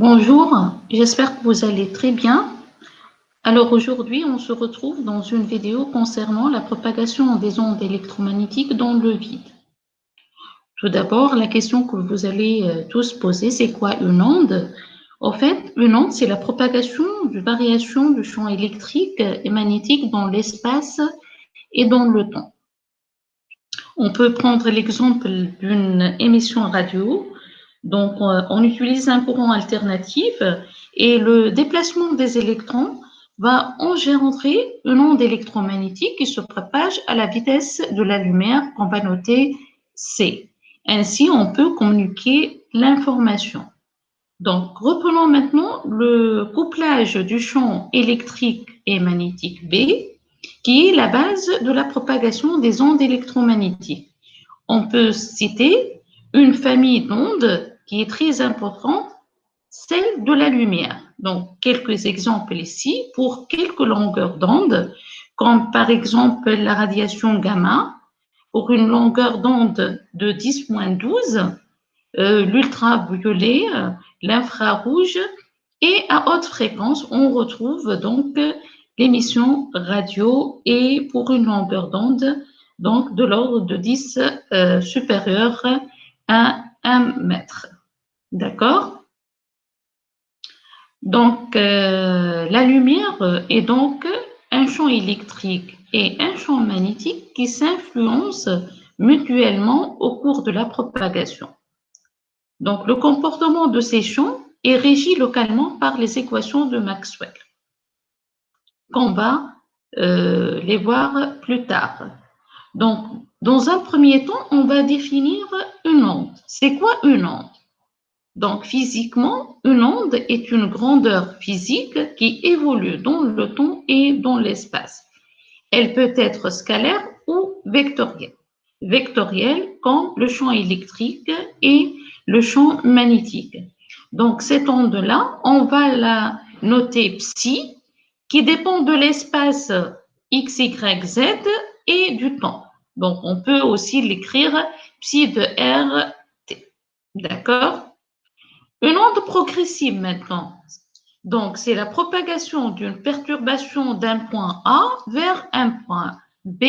Bonjour, j'espère que vous allez très bien. Alors aujourd'hui, on se retrouve dans une vidéo concernant la propagation des ondes électromagnétiques dans le vide. Tout d'abord, la question que vous allez tous poser, c'est quoi une onde? En fait, une onde, c'est la propagation d'une variation du champ électrique et magnétique dans l'espace et dans le temps. On peut prendre l'exemple d'une émission radio. Donc, on utilise un courant alternatif et le déplacement des électrons va engendrer une onde électromagnétique qui se propage à la vitesse de la lumière qu'on va noter C. Ainsi, on peut communiquer l'information. Donc, reprenons maintenant le couplage du champ électrique et magnétique B, qui est la base de la propagation des ondes électromagnétiques. On peut citer une famille d'ondes qui est très importante, celle de la lumière. Donc, quelques exemples ici pour quelques longueurs d'onde, comme par exemple la radiation gamma, pour une longueur d'onde de 10-12, l'ultraviolet, l'infrarouge, et à haute fréquence, on retrouve donc l'émission radio et pour une longueur d'onde donc de l'ordre de 10 supérieur à 1 mètre. D'accord? Donc, la lumière est donc un champ électrique et un champ magnétique qui s'influencent mutuellement au cours de la propagation. Donc, le comportement de ces champs est régi localement par les équations de Maxwell, qu'on va les voir plus tard. Donc, dans un premier temps, on va définir une onde. C'est quoi une onde? Donc, physiquement, une onde est une grandeur physique qui évolue dans le temps et dans l'espace. Elle peut être scalaire ou vectorielle. Vectorielle comme le champ électrique et le champ magnétique. Donc, cette onde-là, on va la noter psi, qui dépend de l'espace x, y, z et du temps. Donc, on peut aussi l'écrire psi de r t. D'accord? Une onde progressive maintenant. Donc, c'est la propagation d'une perturbation d'un point A vers un point B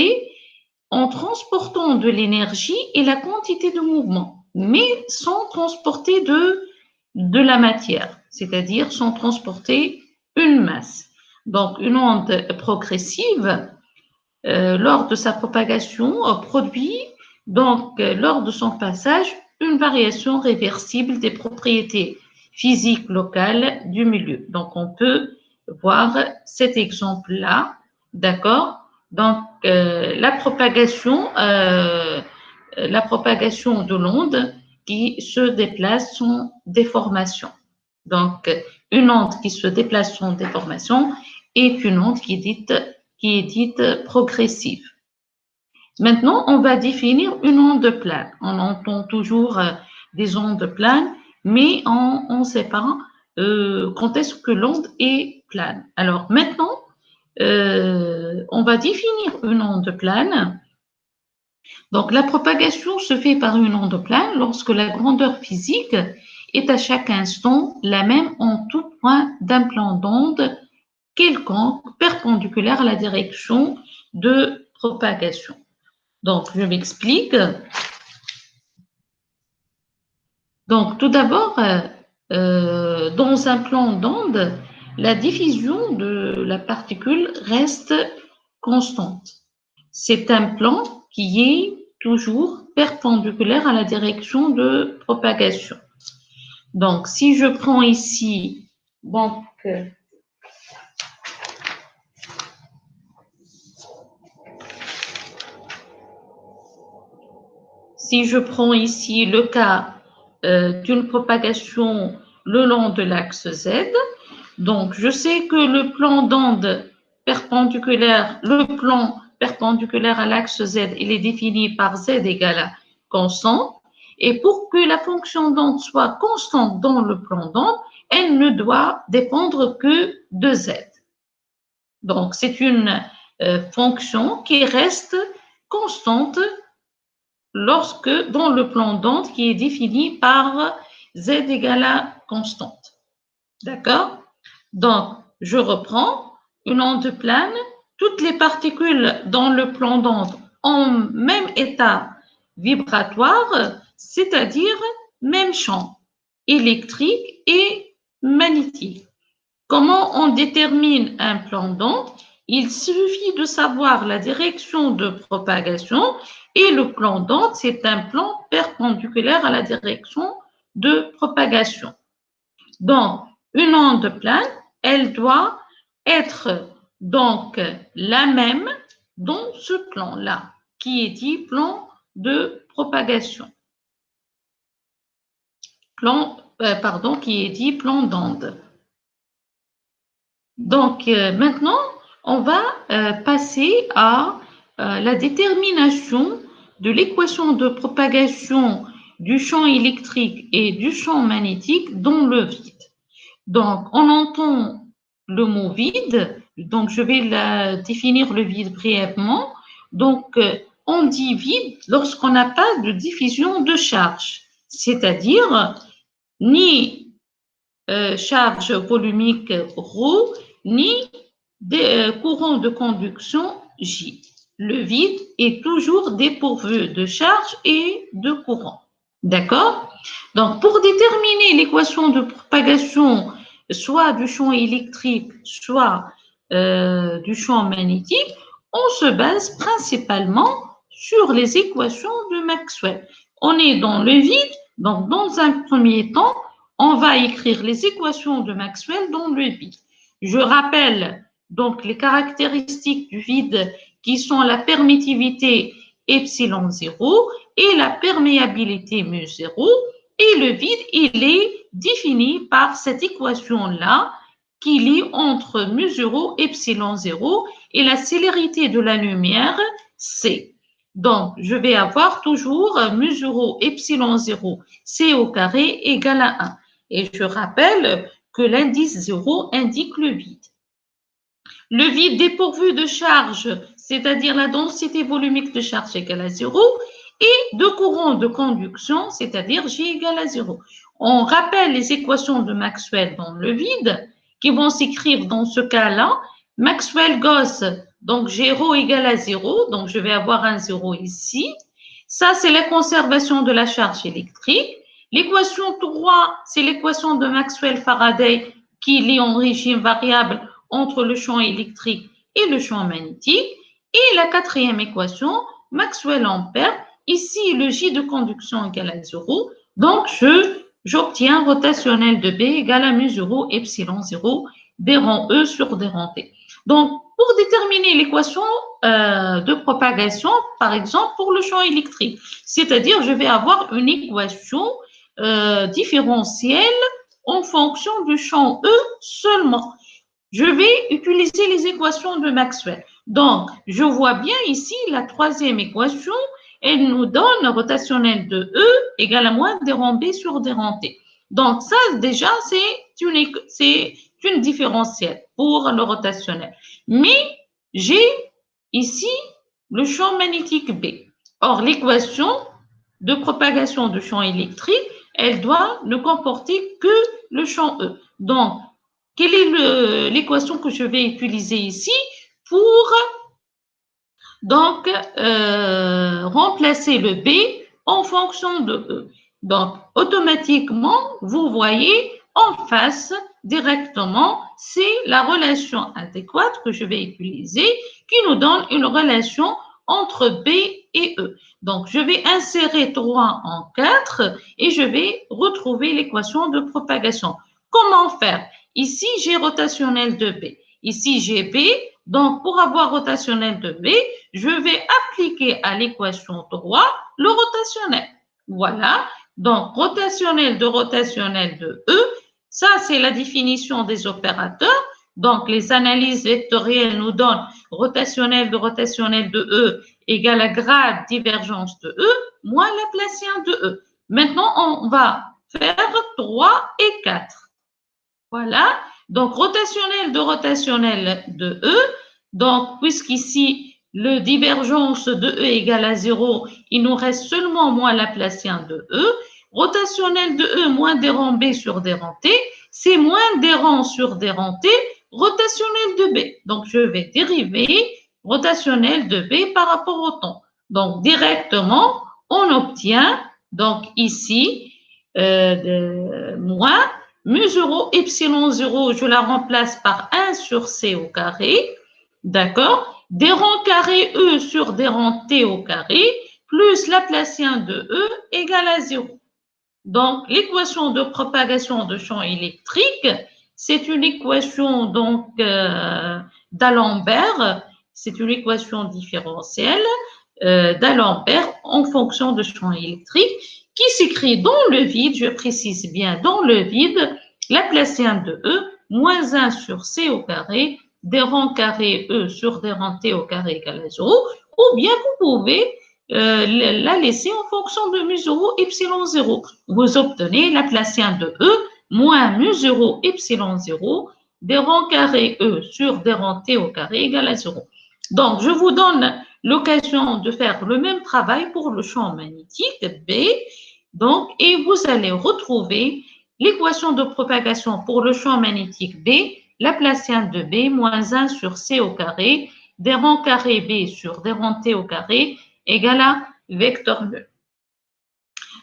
en transportant de l'énergie et la quantité de mouvement, mais sans transporter de la matière, c'est-à-dire sans transporter une masse. Donc, une onde progressive, lors de sa propagation, produit, donc, lors de son passage, une variation réversible des propriétés physiques locales du milieu. Donc, on peut voir cet exemple-là, d'accord? Donc, la propagation de l'onde qui se déplace sans déformation. Donc, une onde qui se déplace sans déformation est une onde qui est dite progressive. Maintenant, on va définir une onde plane. On entend toujours des ondes planes, mais on ne sait pas quand est-ce que l'onde est plane. Alors maintenant, on va définir une onde plane. Donc, la propagation se fait par une onde plane lorsque la grandeur physique est à chaque instant la même en tout point d'un plan d'onde quelconque perpendiculaire à la direction de propagation. Donc, je m'explique. Donc, tout d'abord, dans un plan d'onde, la diffusion de la particule reste constante. C'est un plan qui est toujours perpendiculaire à la direction de propagation. Donc, si je prends ici, donc, si je prends ici le cas d'une propagation le long de l'axe Z, donc je sais que le plan d'onde perpendiculaire, le plan perpendiculaire à l'axe Z, il est défini par Z égale à constant. Et pour que la fonction d'onde soit constante dans le plan d'onde, elle ne doit dépendre que de Z. Donc, c'est une fonction qui reste constante lorsque dans le plan d'onde qui est défini par Z égale à constante. D'accord? Donc, je reprends une onde plane. Toutes les particules dans le plan d'onde ont même état vibratoire, c'est-à-dire même champ électrique et magnétique. Comment on détermine un plan d'onde? Il suffit de savoir la direction de propagation et le plan d'onde, c'est un plan perpendiculaire à la direction de propagation. Donc, une onde plane, elle doit être donc la même dans ce plan-là, qui est dit plan de propagation. Qui est dit plan d'onde. Donc, maintenant, on va passer à la détermination de l'équation de propagation du champ électrique et du champ magnétique dans le vide. Donc, on entend le mot vide, donc je vais définir le vide brièvement. Donc, on dit vide lorsqu'on n'a pas de diffusion de charge, c'est-à-dire ni charge volumique ρ, ni courant de conduction J. Le vide est toujours dépourvu de charge et de courant. D'accord? Donc, pour déterminer l'équation de propagation soit du champ électrique, soit du champ magnétique, on se base principalement sur les équations de Maxwell. On est dans le vide, donc dans un premier temps, on va écrire les équations de Maxwell dans le vide. Je rappelle donc les caractéristiques du vide qui sont la permittivité epsilon 0 et la perméabilité mu0. Et le vide, il est défini par cette équation-là qui lie entre mu0, epsilon 0 et la célérité de la lumière, c. Donc, je vais avoir toujours mu0, epsilon 0, c au carré égale à 1. Et je rappelle que l'indice 0 indique le vide. Le vide dépourvu de charge, c'est-à-dire la densité volumique de charge égale à 0, et de courant de conduction, c'est-à-dire J égale à 0. On rappelle les équations de Maxwell dans le vide, qui vont s'écrire dans ce cas-là. Maxwell-Gauss, donc G ρ égale à 0, donc je vais avoir un 0 ici. Ça, c'est la conservation de la charge électrique. L'équation 3, c'est l'équation de Maxwell-Faraday qui lie en régime variable entre le champ électrique et le champ magnétique. Et la quatrième équation, Maxwell-Ampère, ici le J de conduction égale à 0, donc j'obtiens rotationnel de B égale à mu0 epsilon 0 des rangs E sur des rangs T. Donc, pour déterminer l'équation de propagation, par exemple, pour le champ électrique, c'est-à-dire je vais avoir une équation différentielle en fonction du champ E seulement. Je vais utiliser les équations de Maxwell. Donc, je vois bien ici la troisième équation, elle nous donne rotationnel de E égale à moins des rangs B sur des rangs T. Donc, ça, déjà, c'est une différentielle pour le rotationnel. Mais j'ai ici le champ magnétique B. Or, l'équation de propagation du champ électrique, elle doit ne comporter que le champ E. Donc, quelle est l'équation que je vais utiliser ici pour donc remplacer le B en fonction de E? Donc, automatiquement, vous voyez en face directement, c'est la relation adéquate que je vais utiliser qui nous donne une relation entre B et E. Donc, je vais insérer 3 en 4 et je vais retrouver l'équation de propagation. Comment faire? Ici, j'ai rotationnel de B. Ici, j'ai B. Donc, pour avoir rotationnel de B, je vais appliquer à l'équation 3 le rotationnel. Voilà. Donc, rotationnel de E, ça, c'est la définition des opérateurs. Donc, les analyses vectorielles nous donnent rotationnel de E égale à grade divergence de E moins Laplacien de E. Maintenant, on va faire 3 et 4. Voilà. Donc, rotationnel de E. Donc, puisqu'ici, le divergence de E égale à 0, il nous reste seulement moins Laplacien de E. Rotationnel de E moins des rangs B sur des rangs T. c'est moins des rangs sur des rangs T rotationnel de B. Donc, je vais dériver rotationnel de B par rapport au temps. Donc, directement, on obtient, donc ici, moins mu 0, epsilon 0, je la remplace par 1 sur C au carré, d'accord? Des rangs carrés E sur des rangs T au carré, plus Laplacien de E égale à 0. Donc, l'équation de propagation de champ électrique, c'est une équation donc d'Alembert, c'est une équation différentielle d'Alembert en fonction de champ électrique qui s'écrit dans le vide, je précise bien dans le vide, Laplacien de E moins 1 sur C au carré, des rangs carrés E sur des rangs T au carré égale à 0, ou bien vous pouvez la laisser en fonction de mu 0, epsilon 0. Vous obtenez Laplacien de E moins mu 0, epsilon 0, des rangs carrés E sur des rangs T au carré égale à 0. Donc, je vous donne l'occasion de faire le même travail pour le champ magnétique B. Donc, et vous allez retrouver l'équation de propagation pour le champ magnétique B, Laplacien de B moins 1 sur C au carré, des rangs carrés B sur des rangs T au carré, égale à vecteur nœud.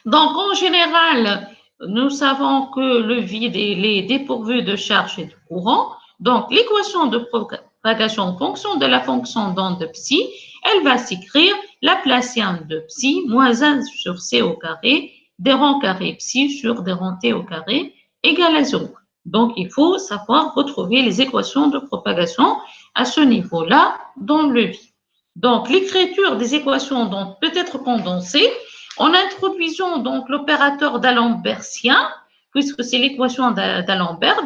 Donc, en général, nous savons que le vide est dépourvu de charge et de courant. Donc, l'équation de propagation en fonction de la fonction d'onde de psi, elle va s'écrire Laplacien de psi moins 1 sur C au carré, des rangs carrés psi sur des rangs T au carré, égale à 0. Donc, il faut savoir retrouver les équations de propagation à ce niveau-là dans le vide. Donc, l'écriture des équations peut être condensée en introduisant donc l'opérateur d'Alembertien, puisque c'est l'équation d'Alembert,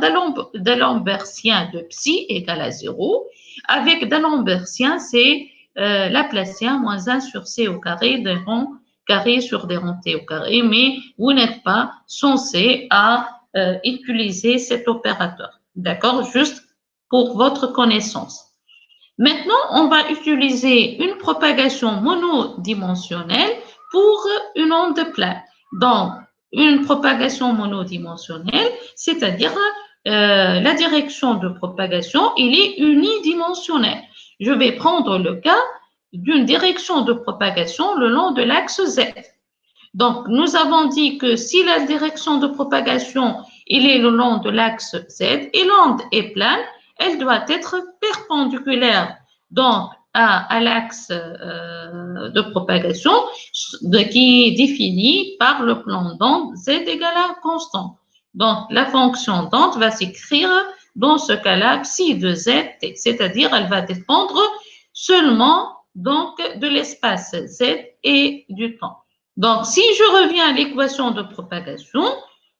d'Alembertien de psi égale à 0. Avec d'Alembertien, c'est Laplacien moins 1 sur C au carré des rangs carrés sur des rangs T au carré, mais vous n'êtes pas censé à utiliser cet opérateur. D'accord? Juste pour votre connaissance. Maintenant, on va utiliser une propagation monodimensionnelle pour une onde plane. Donc, une propagation monodimensionnelle, c'est-à-dire la direction de propagation, il est unidimensionnelle. Je vais prendre le cas d'une direction de propagation le long de l'axe Z. Donc, nous avons dit que si la direction de propagation, il est le long de l'axe Z et l'onde est plane, elle doit être perpendiculaire donc à l'axe de propagation qui est défini par le plan d'onde Z égale à constante. Donc, la fonction d'onde va s'écrire dans ce cas-là psi de Z, c'est-à-dire elle va dépendre seulement donc de l'espace Z et du temps. Donc, si je reviens à l'équation de propagation,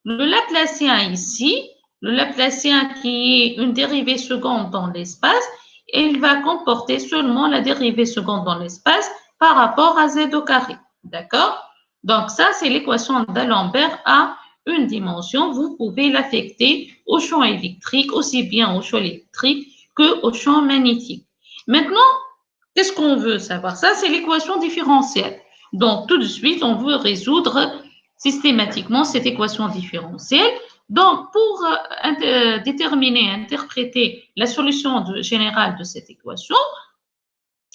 le Laplacien ici, le Laplacien qui est une dérivée seconde dans l'espace, il va comporter seulement la dérivée seconde dans l'espace par rapport à Z au carré. D'accord? Donc, ça, c'est l'équation d'Alembert à une dimension. Vous pouvez l'affecter au champ électrique, aussi bien au champ électrique qu'au champ magnétique. Maintenant, qu'est-ce qu'on veut savoir? Ça, c'est l'équation différentielle. Donc, tout de suite, on veut résoudre systématiquement cette équation différentielle. Donc, pour déterminer, interpréter la solution générale de cette équation,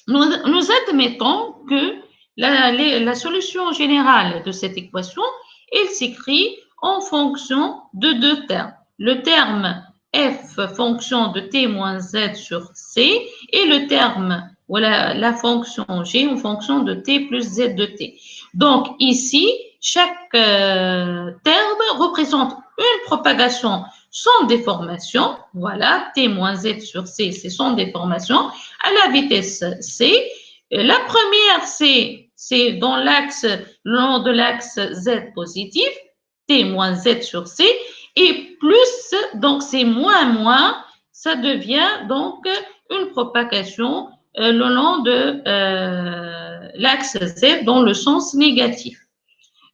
nous admettons que la solution générale de cette équation, elle s'écrit en fonction de deux termes. Le terme f fonction de t moins z sur c et le terme, voilà, la fonction g en fonction de t plus z de t. Donc ici, chaque terme représente une propagation sans déformation. Voilà, t moins z sur c, c'est sans déformation à la vitesse c. La première, c'est dans l'axe, le long de l'axe z positif, t moins z sur c, et plus, donc c'est moins, ça devient donc une propagation le long de l'axe z dans le sens négatif.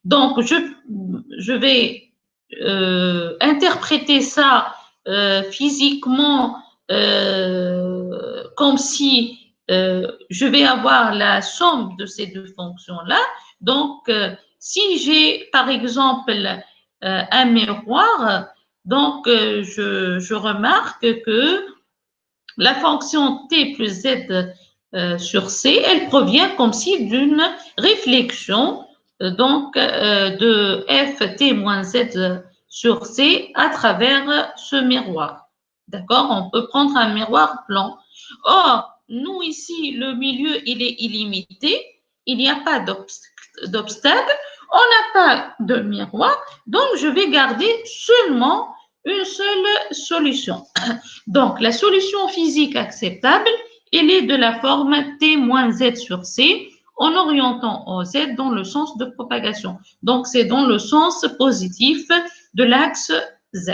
Donc, je vais interpréter ça physiquement comme si je vais avoir la somme de ces deux fonctions-là. Donc, si j'ai, par exemple, un miroir, Donc, je remarque que la fonction t plus z sur c, elle provient comme si d'une réflexion de f t moins z sur c à travers ce miroir. D'accord? On peut prendre un miroir blanc. Or, nous ici, le milieu, il est illimité. Il n'y a pas d'obstacle. On n'a pas de miroir. Donc, je vais garder seulement une seule solution. Donc, la solution physique acceptable, elle est de la forme t moins z sur c en orientant au z dans le sens de propagation. Donc, c'est dans le sens positif de l'axe z.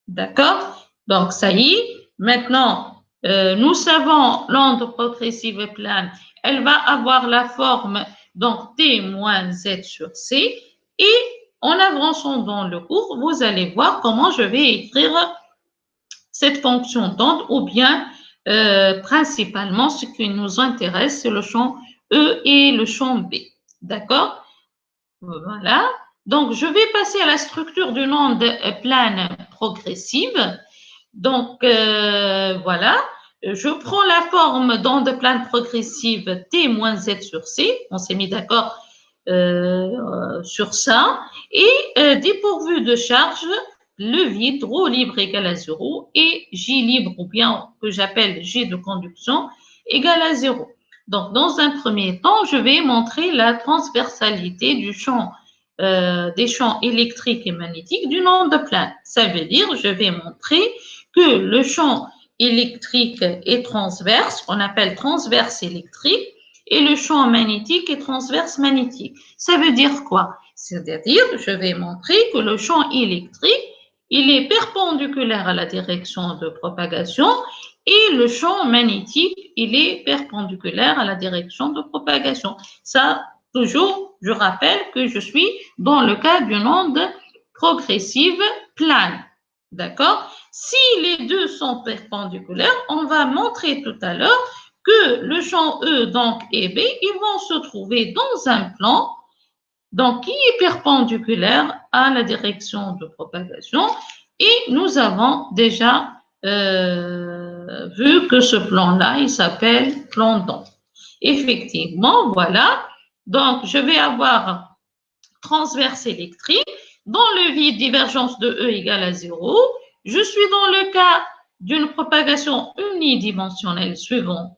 D'accord? Donc, ça y est. Maintenant, nous savons l'onde progressive et plane, elle va avoir la forme donc t moins z sur c. Et en avançant dans le cours, vous allez voir comment je vais écrire cette fonction d'onde ou bien principalement ce qui nous intéresse, c'est le champ E et le champ B. D'accord? Voilà. Donc, je vais passer à la structure d'une onde plane progressive. Donc, voilà. Je prends la forme d'onde plane progressive T moins Z sur C. On s'est mis d'accord sur ça. Et dépourvu de charge, le vide, ρ libre égale à 0 et J libre, ou bien que j'appelle J de conduction, égale à 0. Donc, dans un premier temps, je vais montrer la transversalité du champ, des champs électriques et magnétiques d'une onde plane. Ça veut dire, je vais montrer que le champ électrique est transverse, qu'on appelle transverse électrique, et le champ magnétique est transverse magnétique. Ça veut dire quoi? C'est-à-dire, je vais montrer que le champ électrique, il est perpendiculaire à la direction de propagation et le champ magnétique, il est perpendiculaire à la direction de propagation. Ça, toujours, je rappelle que je suis dans le cas d'une onde progressive plane. D'accord? Si les deux sont perpendiculaires, on va montrer tout à l'heure que le champ E donc, et B, ils vont se trouver dans un plan donc, qui est perpendiculaire à la direction de propagation. Et nous avons déjà vu que ce plan-là, il s'appelle plan d'onde. Effectivement, voilà. Donc, je vais avoir transverse électrique. Dans le vide, divergence de E égale à 0. Je suis dans le cas d'une propagation unidimensionnelle suivant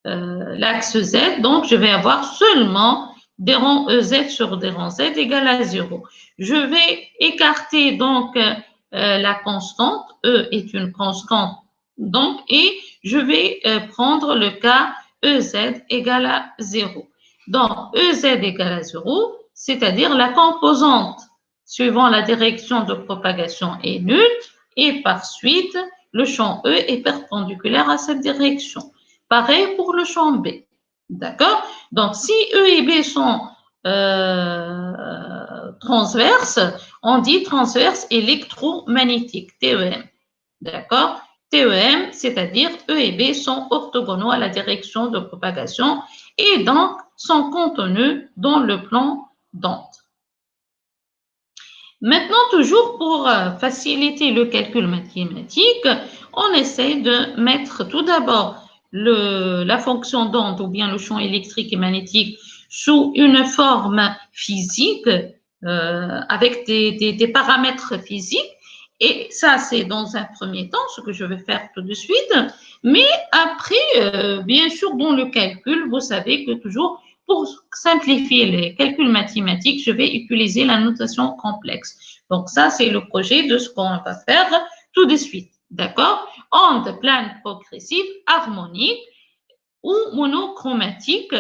l'axe Z. Donc, je vais avoir seulement des rangs EZ sur des rangs Z égale à 0. Je vais écarter donc la constante. E est une constante. Donc, et je vais prendre le cas EZ égale à 0. Donc, EZ égale à 0, c'est-à-dire la composante suivant la direction de propagation est nulle et par suite, le champ E est perpendiculaire à cette direction. Pareil pour le champ B. D'accord? Donc, si E et B sont transverses, on dit transverse électromagnétique, TEM. D'accord? TEM, c'est-à-dire E et B sont orthogonaux à la direction de propagation et donc sont contenus dans le plan d'onde. Maintenant, toujours pour faciliter le calcul mathématique, on essaie de mettre tout d'abord la fonction d'onde ou bien le champ électrique et magnétique sous une forme physique avec des paramètres physiques. Et ça, c'est dans un premier temps ce que je vais faire tout de suite. Mais après, bien sûr, dans le calcul, vous savez que toujours, pour simplifier les calculs mathématiques, je vais utiliser la notation complexe. Donc, ça, c'est le projet de ce qu'on va faire tout de suite. D'accord? Onde plane progressive, harmonique ou monochromatique,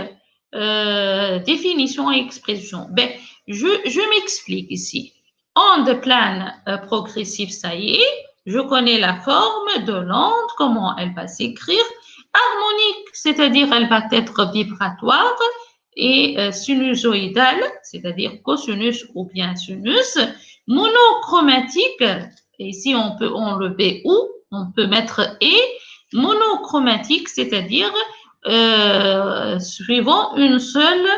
définition et expression. Ben, je m'explique ici. Onde plane progressive, ça y est, je connais la forme de l'onde, comment elle va s'écrire. Harmonique, c'est-à-dire elle va être vibratoire et sinusoïdale, c'est-à-dire cosinus ou bien sinus. Monochromatique, et ici on peut enlever ou, on peut mettre et. Monochromatique, c'est-à-dire suivant une seule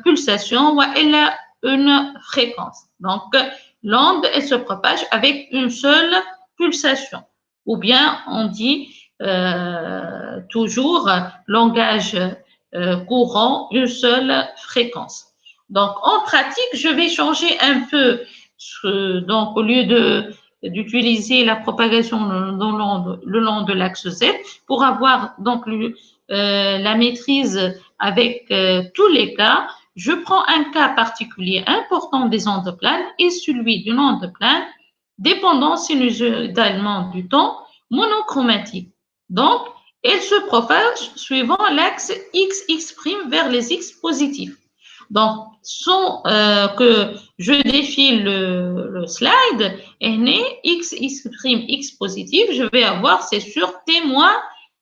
pulsation ou elle a une fréquence. Donc, L'onde, elle se propage avec une seule pulsation. Ou bien on dit toujours langage courant, une seule fréquence. Donc en pratique, je vais changer un peu. Donc au lieu d'utiliser la propagation le long de l'axe Z pour avoir donc la maîtrise avec tous les cas, je prends un cas particulier important des ondes planes et celui d'une onde plane dépendant sinusoïdalement du temps monochromatique. Donc, elle se propage suivant l'axe XX' vers les X positifs. Donc, sans que je défile le slide, est né X, X' positif, je vais avoir, c'est sûr, T moins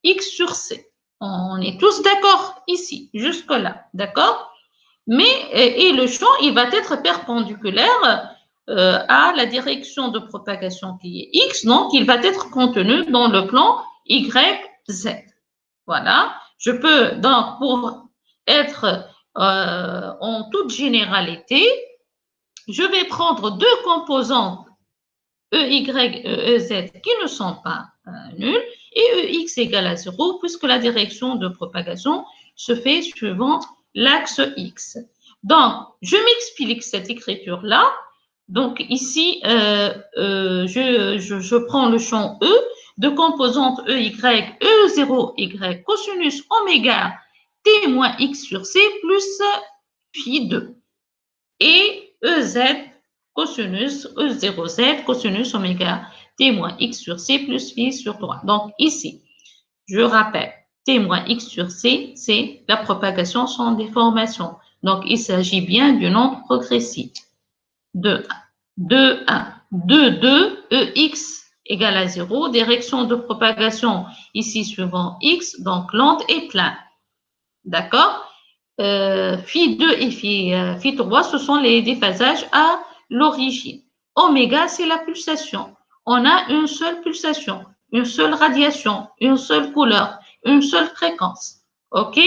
X sur C. On est tous d'accord ici, jusque-là, d'accord? Mais, et le champ, il va être perpendiculaire à la direction de propagation qui est X, donc il va être contenu dans le plan YZ. Voilà. Je peux, donc, pour être en toute généralité, je vais prendre deux composantes EY et EZ qui ne sont pas nulles et EX égale à 0 puisque la direction de propagation se fait suivant l'axe X. Donc, je m'explique cette écriture-là. Donc, ici, je prends le champ E de composante EY, E0Y, cosinus oméga T moins X sur C plus phi 2. Et EZ, cosinus E0Z, cosinus oméga T moins X sur C plus phi sur 3. Donc, ici, je rappelle, T moins X sur C, c'est la propagation sans déformation. Donc, il s'agit bien d'une onde progressive. 2, 2, 1, 2, 2, EX égale à 0, direction de propagation ici suivant X, donc l'onde est plane. D'accord? Phi 2 et phi 3, ce sont les déphasages à l'origine. Oméga, c'est la pulsation. On a une seule pulsation, une seule radiation, une seule couleur, une seule fréquence. OK?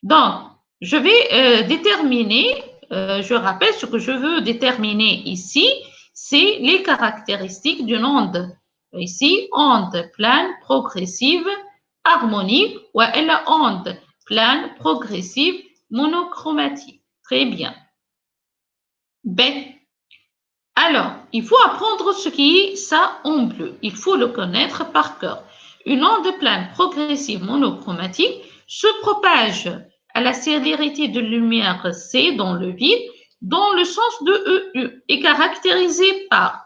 Donc, je vais déterminer, je rappelle ce que je veux déterminer ici, c'est les caractéristiques d'une onde. Ici, onde plane, progressive, harmonique, ou elle a onde plane, progressive, monochromatique. Très bien. B. Alors, il faut apprendre ce qui est ça en bleu. Il faut le connaître par cœur. Une onde plane progressive monochromatique se propage à la célérité de lumière c dans le vide, dans le sens de EU, est caractérisée par.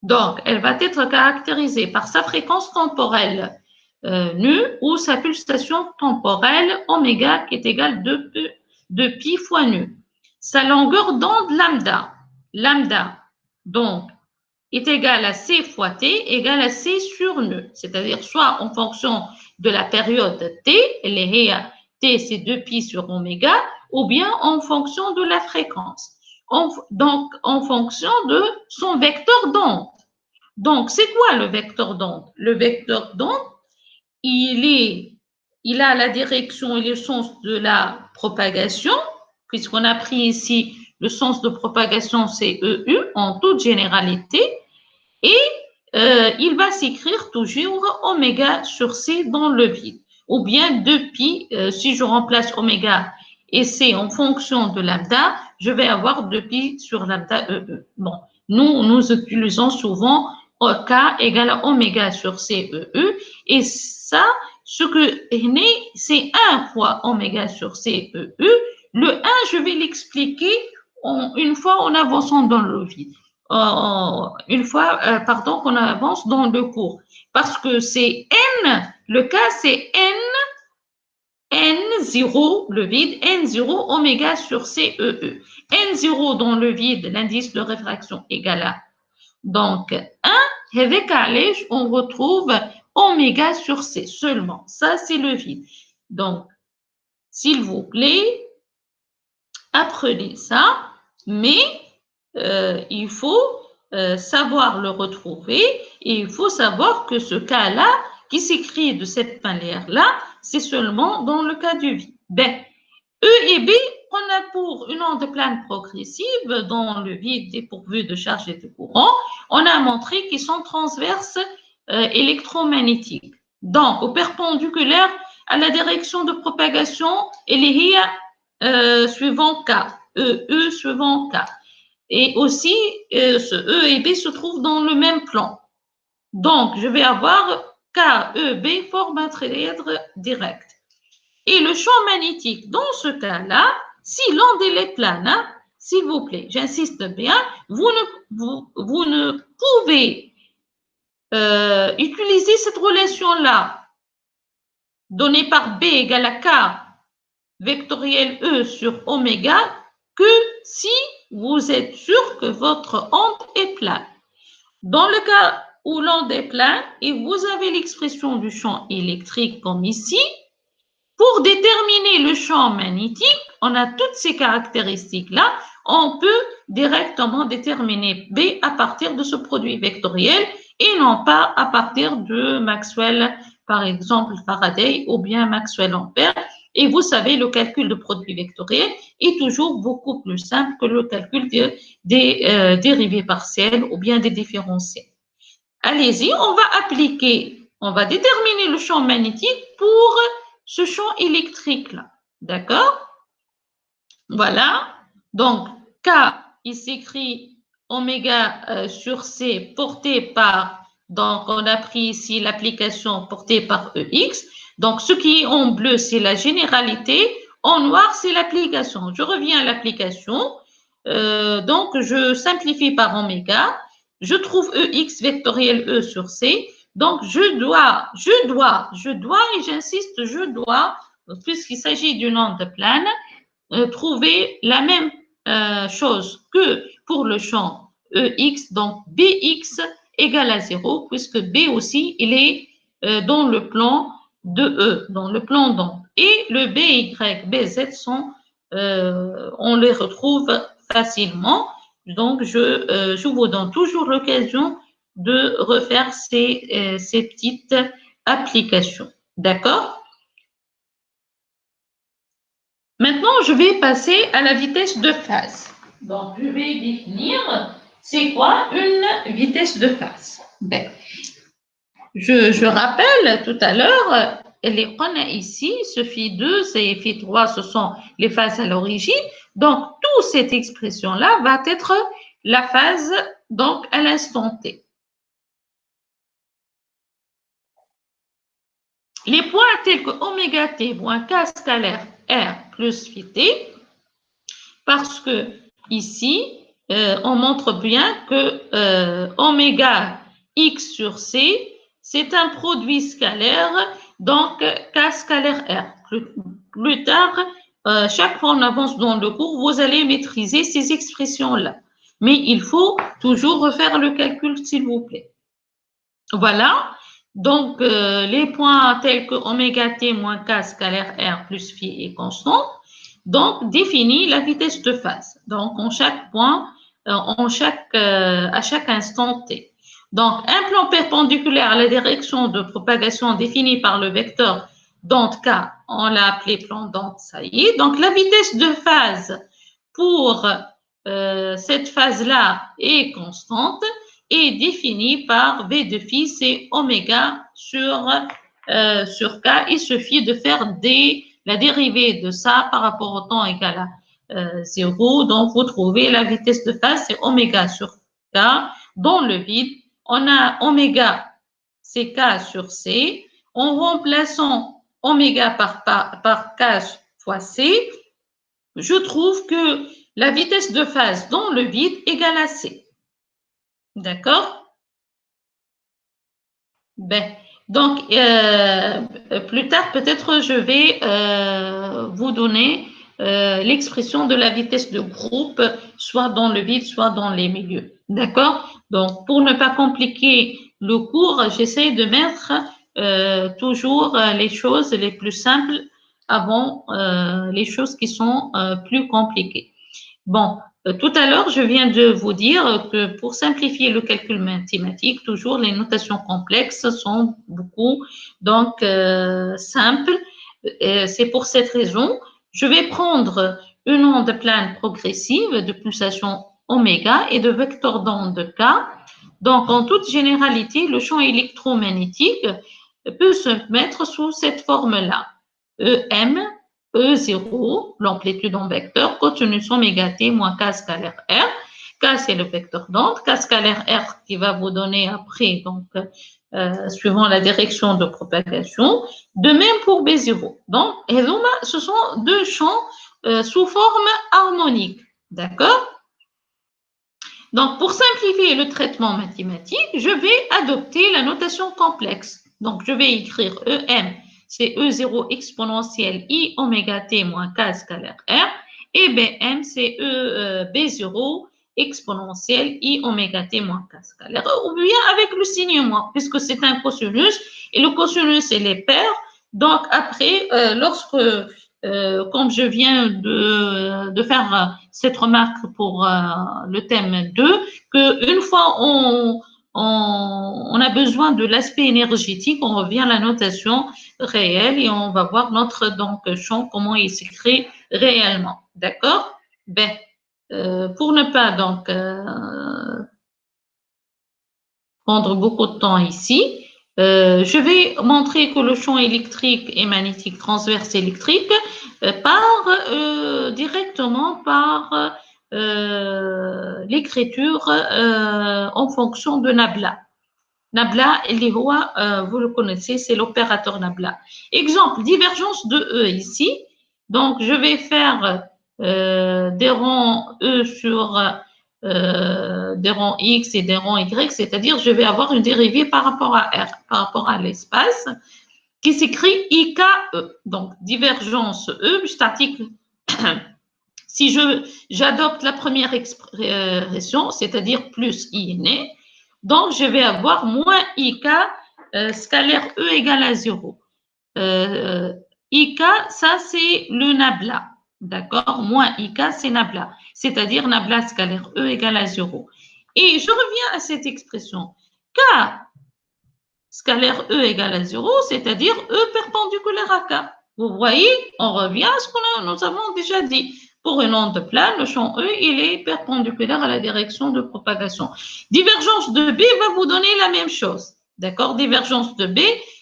Donc, elle va être caractérisée par sa fréquence temporelle nu ou sa pulsation temporelle oméga qui est égale de pi fois nu. Sa longueur d'onde lambda, donc, est égal à C fois T égale à C sur nu, c'est-à-dire soit en fonction de la période T, T c'est 2pi sur oméga, ou bien en fonction de la fréquence, donc en fonction de son vecteur d'onde. Donc, c'est quoi le vecteur d'onde? Le vecteur d'onde, il a la direction et le sens de la propagation, puisqu'on a pris ici le sens de propagation, c'est EU en toute généralité, et il va s'écrire toujours oméga sur C dans le vide, ou bien 2pi, si je remplace oméga et C en fonction de lambda, je vais avoir 2pi sur lambda EE. Bon, nous utilisons souvent K égale à oméga sur C EE, et ça, ce que est né, c'est 1 fois oméga sur C EE. Le 1, je vais l'expliquer une fois en avançant dans le vide. Une fois, pardon, qu'on avance dans le cours. Parce que c'est N, le cas c'est N0, le vide, N0 oméga sur CEE. N0 dans le vide, l'indice de réfraction égale à. Donc, 1, avec allège, on retrouve oméga sur C seulement. Ça, c'est le vide. Donc, s'il vous plaît, apprenez ça, mais il faut savoir le retrouver et il faut savoir que ce cas-là, qui s'écrit de cette manière-là, c'est seulement dans le cas du vide. Ben, E et B, on pour une onde plane progressive dont le vide est pourvu de charge et de courant, on a montré qu'ils sont transverses électromagnétiques. Donc, au perpendiculaire à la direction de propagation, اللي هي suivant K, E suivant K. Et aussi, ce E et B se trouvent dans le même plan. Donc, je vais avoir K, E, B forment un trièdre direct. Et le champ magnétique, dans ce cas-là, si l'onde est plane, hein, s'il vous plaît, j'insiste bien, vous ne pouvez utiliser cette relation-là donnée par B égale à K vectoriel E sur oméga que si vous êtes sûr que votre onde est plane. Dans le cas où l'onde est plane et vous avez l'expression du champ électrique comme ici, pour déterminer le champ magnétique, on a toutes ces caractéristiques-là, on peut directement déterminer B à partir de ce produit vectoriel et non pas à partir de Maxwell, par exemple Faraday ou bien Maxwell-Ampère. Et vous savez, le calcul de produit vectoriel est toujours beaucoup plus simple que le calcul des dérivés partiels ou bien des différentiels. Allez-y, on va appliquer, on va déterminer le champ magnétique pour ce champ électrique-là. D'accord? Voilà. Donc, K, il s'écrit oméga sur C porté par, donc on a pris ici l'application portée par EX. Donc, ce qui est en bleu, c'est la généralité. En noir, c'est l'application. Je reviens à l'application. Donc, je simplifie par oméga. Je trouve EX vectoriel E sur C. Donc, je dois, et j'insiste, je dois, puisqu'il s'agit d'une onde plane, trouver la même chose que pour le champ EX, donc BX égale à 0, puisque B aussi, il est dans le plan de E, dans le plan d'onde. Et le BY, BZ sont, on les retrouve facilement. Donc, je vous donne toujours l'occasion de refaire ces petites applications. D'accord? Maintenant, je vais passer à la vitesse de phase. Donc, je vais définir c'est quoi une vitesse de phase. Ben, je rappelle tout à l'heure, les qu'on a ici, ce phi2, c'est phi3, ce sont les phases à l'origine. Donc, toute cette expression-là va être la phase donc à l'instant T. Les points tels que oméga t moins k scalaire R plus phi t, parce que ici, on montre bien que oméga x sur c, c'est un produit scalaire, donc k scalaire R. Plus tard, chaque fois on avance dans le cours, vous allez maîtriser ces expressions-là. Mais il faut toujours refaire le calcul, s'il vous plaît. Voilà. Donc, les points tels que oméga t moins k scalaire R plus phi est constant, donc définit la vitesse de phase. Donc, en chaque point, à chaque instant t. Donc, un plan perpendiculaire à la direction de propagation définie par le vecteur d'onde k, on l'a appelé plan d'onde, ça y est. Donc, la vitesse de phase pour cette phase-là est constante est définie par V de phi, c'est oméga sur K. Il suffit de faire la dérivée de ça par rapport au temps égal à 0. Donc, vous trouvez la vitesse de phase, c'est oméga sur K. Dans le vide, on a oméga, c'est K sur C. En remplaçant oméga par K fois C, je trouve que la vitesse de phase dans le vide égale à C. D'accord? Ben, donc, plus tard, peut-être, je vais vous donner l'expression de la vitesse de groupe, soit dans le vide, soit dans les milieux. D'accord? Donc, pour ne pas compliquer le cours, j'essaie de mettre toujours les choses les plus simples avant les choses qui sont plus compliquées. Bon, tout à l'heure, je viens de vous dire que pour simplifier le calcul mathématique, toujours les notations complexes sont beaucoup donc simples. C'est pour cette raison, je vais prendre une onde plane progressive de pulsation oméga et de vecteur d'onde K. Donc, en toute généralité, le champ électromagnétique peut se mettre sous cette forme-là. EM, E0, l'amplitude en vecteur, cosinus oméga t moins K scalaire R. K, c'est le vecteur d'onde. K scalaire R qui va vous donner après, donc, suivant la direction de propagation. De même pour B0. Donc, ce sont deux champs sous forme harmonique. D'accord? Donc, pour simplifier le traitement mathématique, je vais adopter la notation complexe. Donc, je vais écrire EM, c'est E0 exponentielle I oméga t moins K scalaire R. Et BM, c'est B0 exponentielle I oméga t moins K scalaire R. Ou bien avec le signe moins, puisque c'est un cosinus. Et le cosinus, c'est les paires. Donc, après, comme je viens de faire cette remarque pour le thème 2, qu'une fois on a besoin de l'aspect énergétique, on revient à la notation réelle et on va voir notre donc, champ, comment il s'écrit réellement. D'accord? Ben, pour ne pas donc prendre beaucoup de temps ici, je vais montrer que le champ électrique et magnétique transverse électrique part directement par l'écriture en fonction de Nabla. Nabla, vous le connaissez, c'est l'opérateur Nabla. Exemple, divergence de E ici. Donc, je vais faire des rangs E sur des rangs X et des rangs Y, c'est-à-dire je vais avoir une dérivée par rapport à R, par rapport à l'espace, qui s'écrit IKE. Donc, divergence E, statique. Si j'adopte la première expression, c'est-à-dire plus I né, donc je vais avoir moins IK scalaire E égale à 0. IK, ça c'est le Nabla. D'accord? Moins IK, c'est Nabla. C'est-à-dire Nabla scalaire E égale à 0. Et je reviens à cette expression. K scalaire E égale à 0, c'est-à-dire E perpendiculaire à K. Vous voyez, on revient à ce que nous avons déjà dit. Pour une onde plane, le champ E, il est perpendiculaire à la direction de propagation. Divergence de B va vous donner la même chose. D'accord? Divergence de B,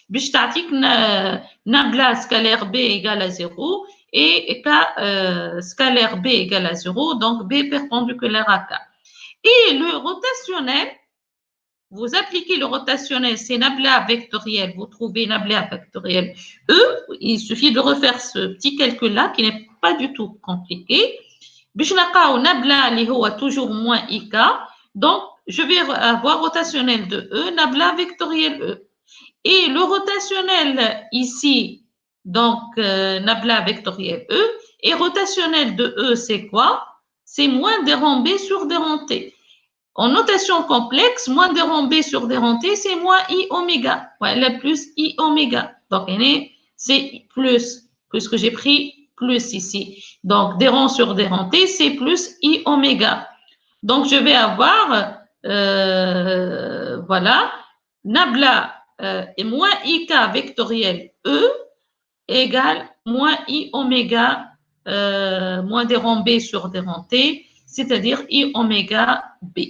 bistatique nabla scalaire B égale à 0 et K scalaire B égale à 0, donc B perpendiculaire à K. Et le rotationnel, vous appliquez le rotationnel, c'est Nabla vectoriel, vous trouvez Nabla vectoriel E, il suffit de refaire ce petit calcul-là qui n'est pas du tout compliqué. Bishnaka Nabla a toujours moins IK, donc je vais avoir rotationnel de E, Nabla vectoriel E. Et le rotationnel ici, donc Nabla vectoriel E, et rotationnel de E, c'est quoi? C'est moins des rangs B sur des rangs T. En notation complexe, moins des rangs B sur des rangs T, c'est moins I oméga. Voilà, plus I oméga. Donc, c'est plus, puisque j'ai pris plus ici. Donc, des rangs sur des rangs T, c'est plus I oméga. Donc, je vais avoir, voilà, Nabla et moins IK vectoriel E égale moins I oméga, moins des rangs B sur des rangs T, c'est-à-dire I oméga B.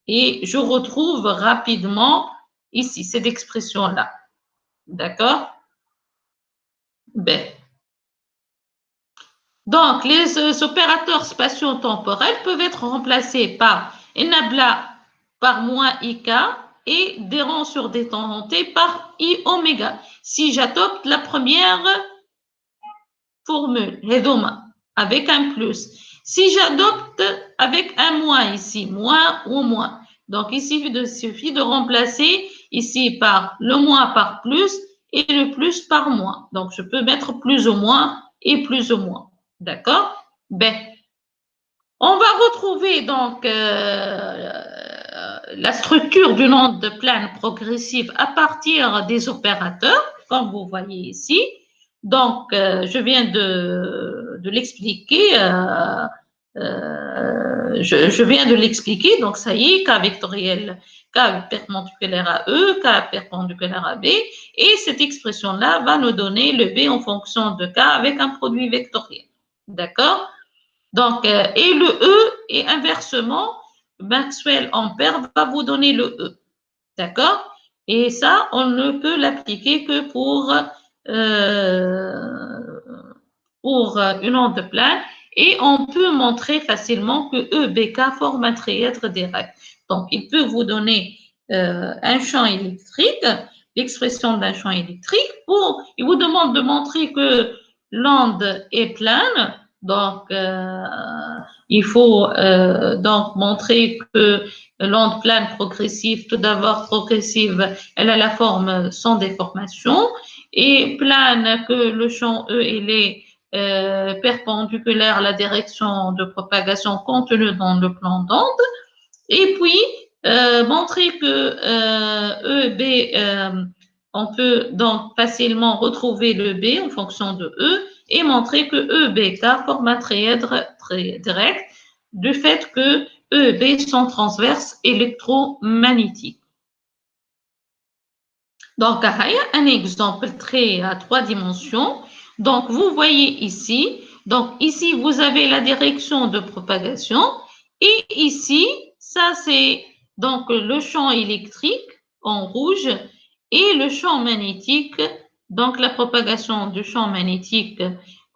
Et je retrouve rapidement ici cette expression-là. D'accord? B. Donc, les opérateurs spatio-temporels peuvent être remplacés par Nabla par moins IK et des rangs sur des rangs T par I oméga. Si j'adopte la première formule, Hedoma, avec un plus. Si j'adopte avec un moins ici, moins ou moins. Donc, ici, il suffit de remplacer ici par le moins par plus et le plus par moins. Donc, je peux mettre plus ou moins et plus ou moins. D'accord? Ben, on va retrouver donc la structure d'une onde plane progressive à partir des opérateurs, comme vous voyez ici. Donc, je viens de l'expliquer. Je viens de l'expliquer. Donc, ça y est, K vectoriel, K perpendiculaire à E, K perpendiculaire à B. Et cette expression-là va nous donner le B en fonction de K avec un produit vectoriel. D'accord? Donc, et le E, et inversement, Maxwell Ampère va vous donner le E. D'accord? Et ça, on ne peut l'appliquer que pour une onde plane. Et on peut montrer facilement que EBK forme un trièdre direct. Donc, il peut vous donner un champ électrique, l'expression d'un champ électrique, il vous demande de montrer que l'onde est plane. Donc, il faut donc montrer que l'onde plane progressive, tout d'abord progressive, elle a la forme sans déformation, et plane que le champ E, il est perpendiculaire à la direction de propagation contenue dans le plan d'onde, et puis montrer que E, B, on peut donc facilement retrouver le B en fonction de E, et montrer que E, B, K forment un trièdre direct du fait que E et B sont transverses électromagnétiques. Donc, il y a un exemple très à 3 dimensions. Donc, vous voyez ici, donc ici, vous avez la direction de propagation, et ici, ça c'est donc le champ électrique en rouge et le champ magnétique, donc la propagation du champ magnétique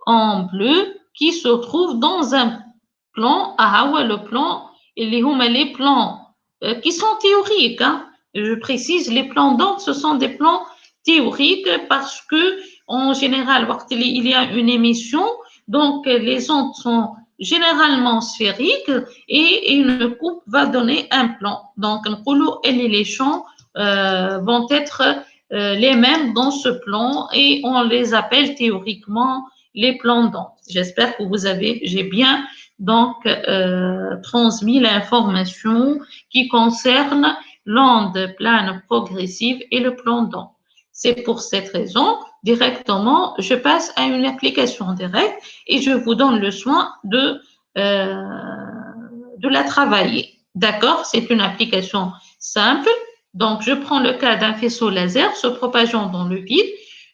en bleu qui se trouve dans un plan, le plan, les plans qui sont théoriques, hein. Je précise, les plans d'onde, ce sont des plans théoriques parce que, en général, il y a une émission, donc les ondes sont généralement sphériques et une coupe va donner un plan. Donc, les champs vont être les mêmes dans ce plan et on les appelle théoriquement les plans d'onde. J'espère que j'ai bien donc transmis l'information qui concerne l'onde plane progressive et le plan d'onde. C'est pour cette raison, directement, je passe à une application directe et je vous donne le soin de la travailler. D'accord? C'est une application simple. Donc, je prends le cas d'un faisceau laser se propageant dans le vide.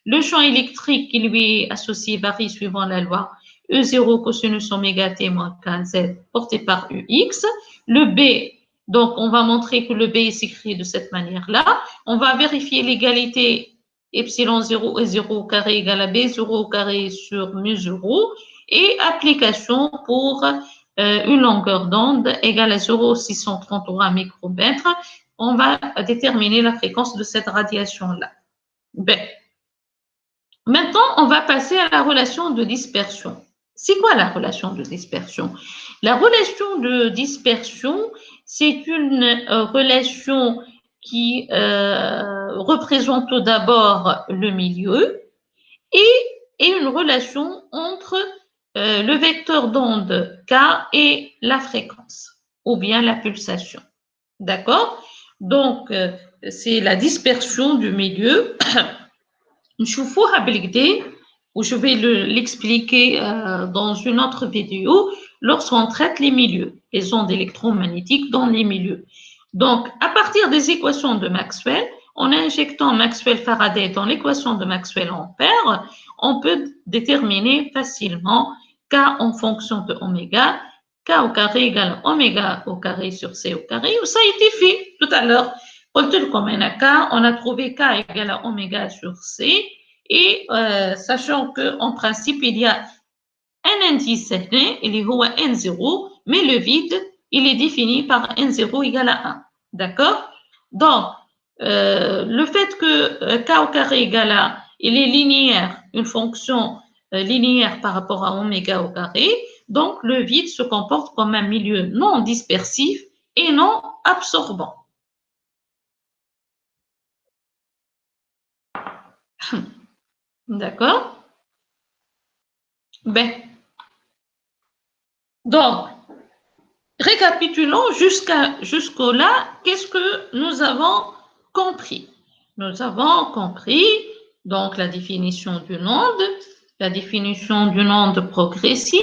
Le champ électrique qui lui est associé varie suivant la loi E0 cosinus oméga t moins kz porté par UX. Le B, donc on va montrer que le B s'écrit de cette manière-là. On va vérifier l'égalité epsilon 0 et 0 au carré égale à B 0 au carré sur mu 0 et application pour une longueur d'onde égale à 0,633 micromètres. On va déterminer la fréquence de cette radiation-là. Ben, maintenant, on va passer à la relation de dispersion. C'est quoi la relation de dispersion? La relation de dispersion, c'est une relation qui représente tout d'abord le milieu et une relation entre le vecteur d'onde K et la fréquence, ou bien la pulsation. D'accord? Donc, c'est la dispersion du milieu. Je vais l'expliquer dans une autre vidéo lorsqu'on traite les milieux, les ondes électromagnétiques dans les milieux. Donc, à partir des équations de Maxwell, en injectant Maxwell-Faraday dans l'équation de Maxwell-Ampère, on peut déterminer facilement K en fonction de oméga, K au carré égale oméga au carré sur C au carré. Ça a été fait tout à l'heure. Comme un K, on a trouvé K égale à oméga sur C. Et sachant qu'en principe, il y a un indice certain, il est N0, mais le vide, il est défini par N0 égale à 1. D'accord? Donc, le fait que K au carré égale à, il est linéaire, une fonction linéaire par rapport à oméga au carré, donc le vide se comporte comme un milieu non dispersif et non absorbant. D'accord? Ben, donc, récapitulons jusqu'au là, qu'est-ce que nous avons compris? Nous avons compris donc la définition d'une onde, la définition d'une onde progressive,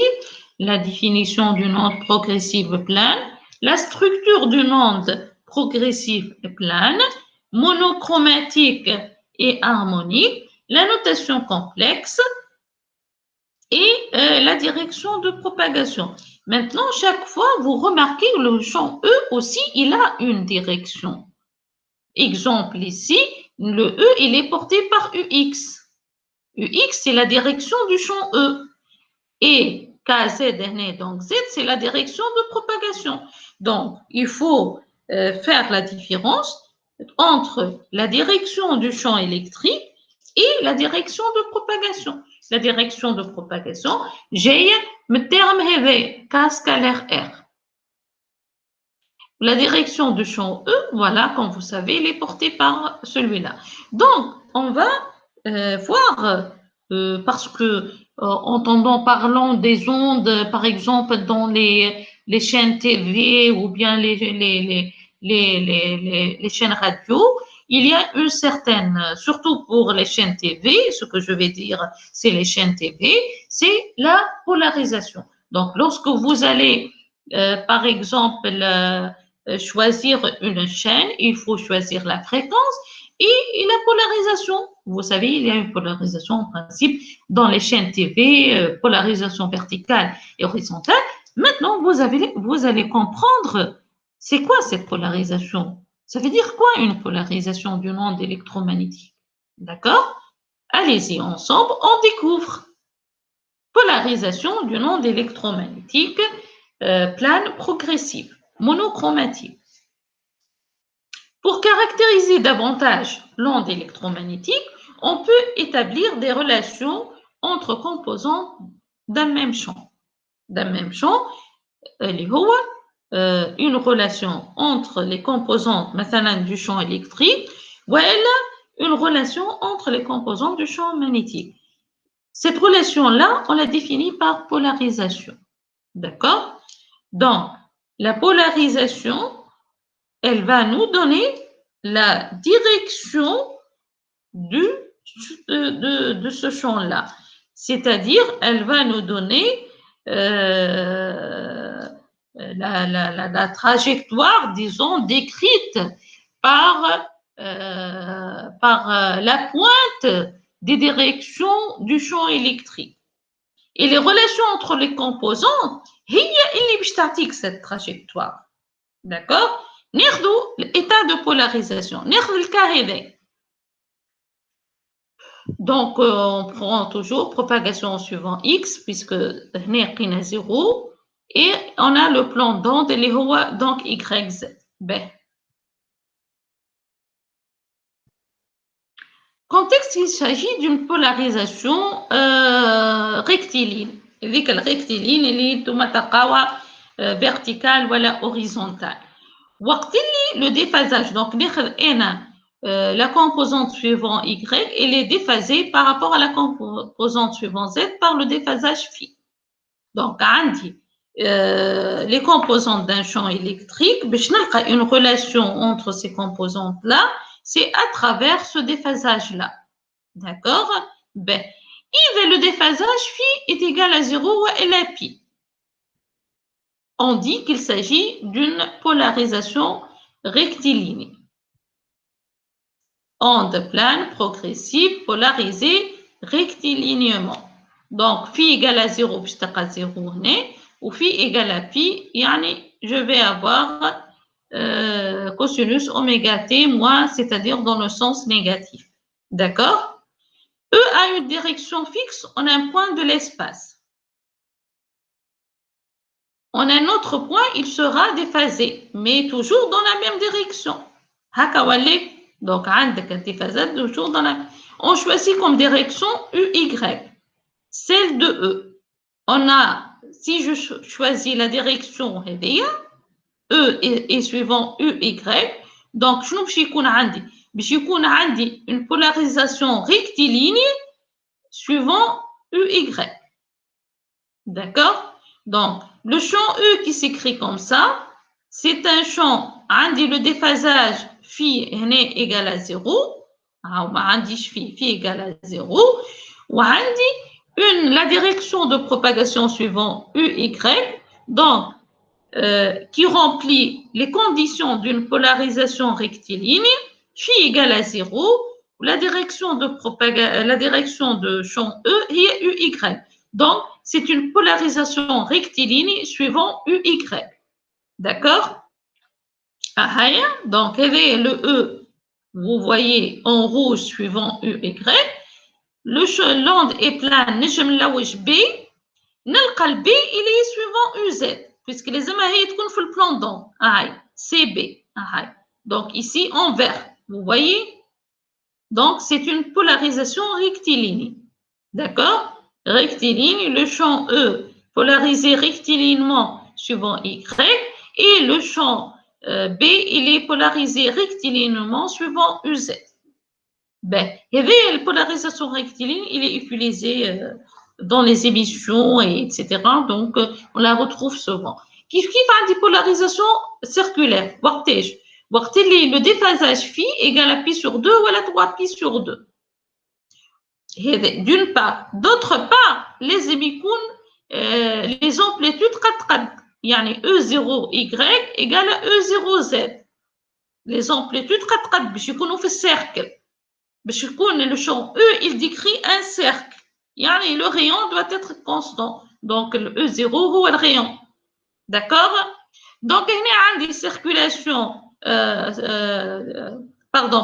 la définition d'une onde progressive plane, la structure d'une onde progressive plane, monochromatique et harmonique, la notation complexe et la direction de propagation. Maintenant, chaque fois, vous remarquez que le champ E aussi, il a une direction. Exemple ici, le E, il est porté par UX. UX, c'est la direction du champ E. Et KZ, donc Z, c'est la direction de propagation. Donc, il faut faire la différence entre la direction du champ électrique et la direction de propagation. La direction de propagation, j'ai le terme K scalaire R. La direction du champ E, voilà, comme vous savez, il est porté par celui-là. Donc, on va voir, parce que entendant parlant des ondes, par exemple, dans les chaînes TV ou bien les chaînes radio, il y a une certaine, surtout pour les chaînes TV, ce que je vais dire, c'est les chaînes TV, c'est la polarisation. Donc, lorsque vous allez, par exemple, choisir une chaîne, il faut choisir la fréquence et la polarisation. Vous savez, il y a une polarisation en principe dans les chaînes TV, polarisation verticale et horizontale. Maintenant, vous allez comprendre c'est quoi cette polarisation. Ça veut dire quoi une polarisation d'une onde électromagnétique? D'accord? Allez-y, ensemble, on découvre. Polarisation d'une onde électromagnétique plane progressive, monochromatique. Pour caractériser davantage l'onde électromagnétique, on peut établir des relations entre composants d'un même champ. D'un même champ, une relation entre les composantes du champ électrique ou une relation entre les composantes du champ magnétique. Cette relation-là, on la définit par polarisation. D'accord? Donc, la polarisation, elle va nous donner la direction de ce champ-là. C'est-à-dire, elle va nous donner la trajectoire, disons, décrite par la pointe des directions du champ électrique. Et les relations entre les composants, il y a cette trajectoire. D'accord? L'état de polarisation. Le cas. Donc, on prend toujours propagation suivant X, puisque on a 0, et on a le plan d'onde, donc YZ. Ben. Contexte, il s'agit d'une polarisation rectiligne. Le rectiligne, il est vertical ou horizontal. Le déphasage, donc la composante suivante Y, elle est déphasée par rapport à la composante suivante Z par le déphasage phi. Donc, les composantes d'un champ électrique, une relation entre ces composantes-là, c'est à travers ce déphasage-là. D'accord? Ben, le déphasage phi est égal à 0 ou à pi. On dit qu'il s'agit d'une polarisation rectiligne. Onde plane progressive polarisée rectilignement. Donc, phi égale à 0, puisque 0 ou phi égale à pi, je vais avoir cosinus oméga t moins, c'est-à-dire dans le sens négatif. D'accord? E a une direction fixe en un point de l'espace. En un autre point, il sera déphasé, mais toujours dans la même direction. Donc, toujours dans la... On choisit comme direction UY, celle de E. Si je choisis la direction E est suivant UY, donc je vais une polarisation rectiligne suivant UY. D'accord? Donc, le champ E qui s'écrit comme ça, c'est un champ, le déphasage phi est égal à 0, phi égal à 0, ou la direction de propagation suivant UY, donc, qui remplit les conditions d'une polarisation rectiligne, phi égale à 0, la direction de champ E est UY. Donc, c'est une polarisation rectiligne suivant UY. D'accord? Donc, le E, vous voyez en rouge suivant UY. L'onde est plane, B. نلقى le B, il est suivant UZ, puisque les هي تكون في le plan d'onde. CB. Donc, ici, en vert. Vous voyez? Donc, c'est une polarisation rectiligne. D'accord? Rectiligne, le champ E polarisé rectilinément suivant Y, et le champ B, il est polarisé rectilinément suivant UZ. Ben, la polarisation rectiligne, il est utilisé dans les émissions, etc. Donc, on la retrouve souvent. Qui fait une polarisation circulaire? Le déphasage phi égale à pi sur 2 ou à la 3 pi sur 2. D'une part. D'autre part, les émicônes, les amplitudes يعني E0Y égale à E0Z. Les amplitudes باش يكونوا في الcercle. باش يكون le champ E, il décrit un cercle. يعني le rayon doit être constant. Donc, le E0 هو le rayon. D'accord? Donc, il y a une circulation,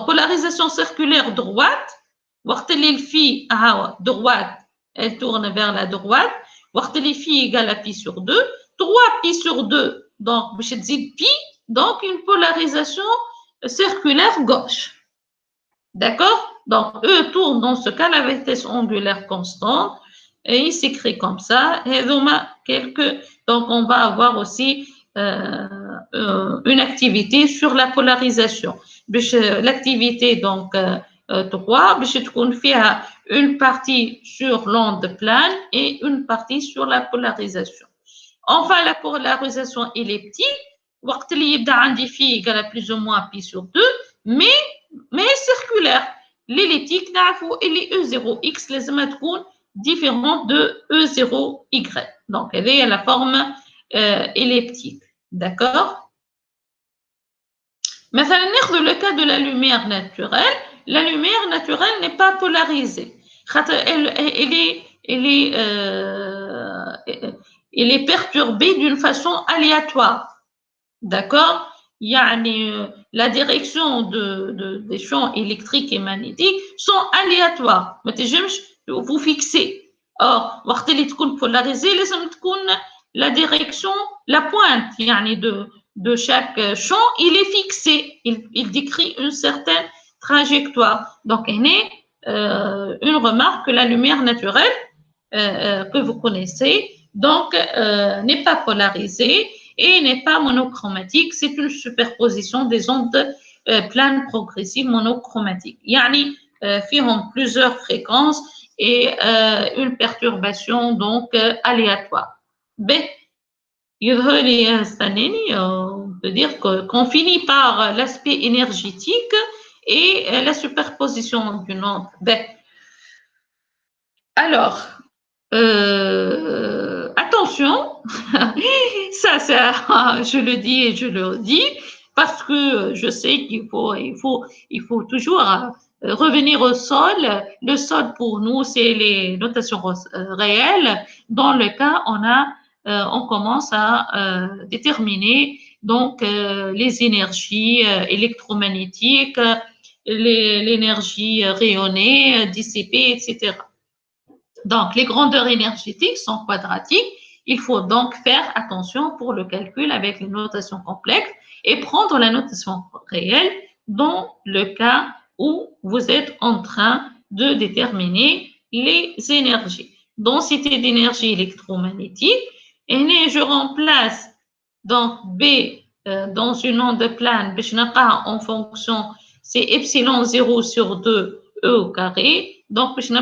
polarisation circulaire droite. وقت اللي الفي droite, elle tourne vers la droite. وقت اللي phi égale à pi sur 2. 3 pi sur 2, donc, باش تزيد pi. Donc, une polarisation circulaire gauche. D'accord? Donc, E tourne dans ce cas la vitesse angulaire constante et il s'écrit comme ça. Donc, on va avoir aussi une activité sur la polarisation. L'activité, donc, 3, une partie sur l'onde plane et une partie sur la polarisation. Enfin, la polarisation elliptique, وقت اللي يبدا عندي فيه égale plus ou moins pi sur 2, mais circulaire. L'elliptique, elle est E0X, لازم تكون différente de E0Y. Donc, elle est à la forme elliptique. D'accord? Maintenant, le cas de la lumière naturelle. La lumière naturelle n'est pas polarisée. Elle est perturbée d'une façon aléatoire. D'accord? La direction des champs électriques et magnétiques sont aléatoires. Vous fixez. Or, وقت اللي تكون polarisée, لازم تكون la direction, la pointe de chaque champ, il est fixé. Il décrit une certaine trajectoire. Donc, une remarque que la lumière naturelle que vous connaissez, donc, n'est pas polarisée et n'est pas monochromatique. C'est une superposition des ondes planes progressives monochromatiques. يعني فيهم plusieurs fréquences et une perturbation donc aléatoire. On peut dire qu'on finit par l'aspect énergétique et la superposition d'une onde. Alors, attention, ça, je le dis et je le dis, parce que je sais qu'il faut toujours revenir au sol. Le sol, pour nous, c'est les notations réelles. Dans le cas, on commence à déterminer donc les énergies électromagnétiques, l'énergie rayonnée, dissipée, etc. Donc, les grandeurs énergétiques sont quadratiques. Il faut donc faire attention pour le calcul avec les notations complexes et prendre la notation réelle dans le cas où vous êtes en train de déterminer les énergies. Densité d'énergie électromagnétique. Et je remplace donc B dans une onde plane, en fonction, c'est epsilon 0 sur 2 E au carré. Donc, je n'ai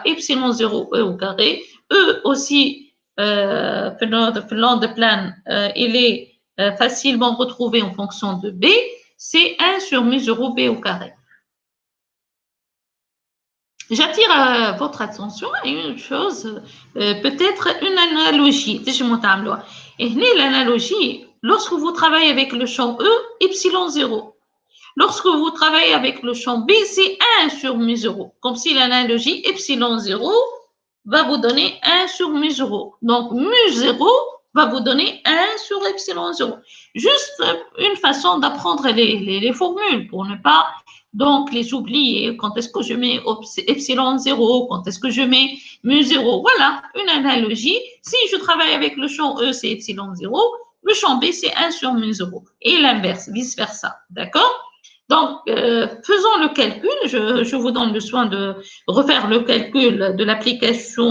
epsilon 0 E au carré. E aussi, l'onde plane, il est facilement retrouvé en fonction de B. C'est 1 sur mu 0 B au carré. J'attire votre attention à une chose, peut-être une analogie. Et l'analogie, lorsque vous travaillez avec le champ E, epsilon 0. Lorsque vous travaillez avec le champ B, c'est 1 sur mu 0. Comme si l'analogie epsilon 0, va vous donner 1 sur mu0. Donc, mu0 va vous donner 1 sur epsilon 0. Juste une façon d'apprendre les formules pour ne pas donc les oublier. Quand est-ce que je mets epsilon 0, quand est-ce que je mets mu0. Voilà, une analogie. Si je travaille avec le champ E, c'est epsilon 0, le champ B, c'est 1 sur mu0. Et l'inverse, vice-versa. D'accord? Donc, faisons le calcul. Je vous donne le soin de refaire le calcul de l'application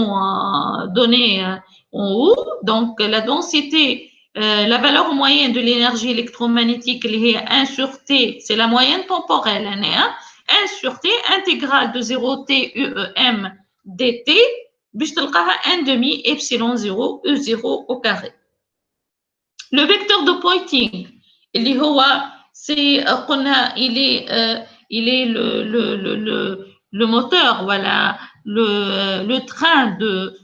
donnée en haut. Donc, la densité, la valeur moyenne de l'énergie électromagnétique, elle est 1 sur T, c'est la moyenne temporelle, 1 sur T, intégrale de 0T UEM dt, باش تلقاها 1 demi epsilon 0 E0 au carré. Le vecteur de Poynting, اللي هو c'est قلنا il est le moteur, voilà, le train de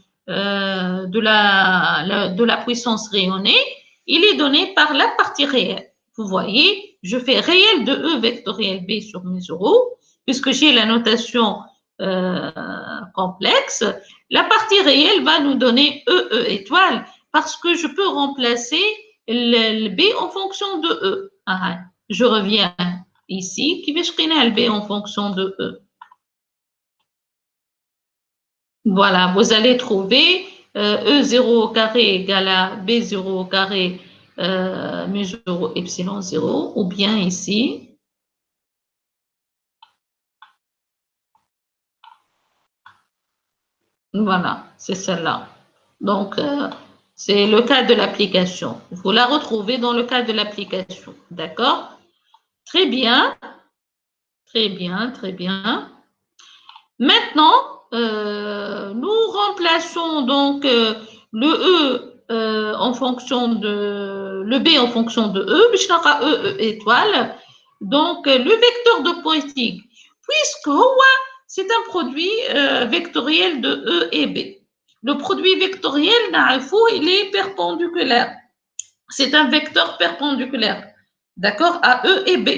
la puissance rayonnée, il est donné par la partie réelle. Vous voyez, je fais réel de E vectoriel B sur mu0, puisque j'ai la notation complexe. La partie réelle va nous donner E étoile, parce que je peux remplacer le B en fonction de E. Ah, je reviens ici, qui vais je le B en fonction de E. Voilà, vous allez trouver E0 au carré égale à B0 au carré mu0 epsilon 0, ou bien ici. Voilà, c'est celle-là. Donc, c'est le cas de l'application. Vous la retrouvez dans le cas de l'application. D'accord? Très bien. Très bien, très bien. Maintenant, nous remplaçons donc le E en fonction de le B en fonction de E, E étoile. Donc, le vecteur de Poynting, puisque c'est un produit vectoriel de E et B. Le produit vectoriel, il est perpendiculaire. C'est un vecteur perpendiculaire, d'accord, à E et B.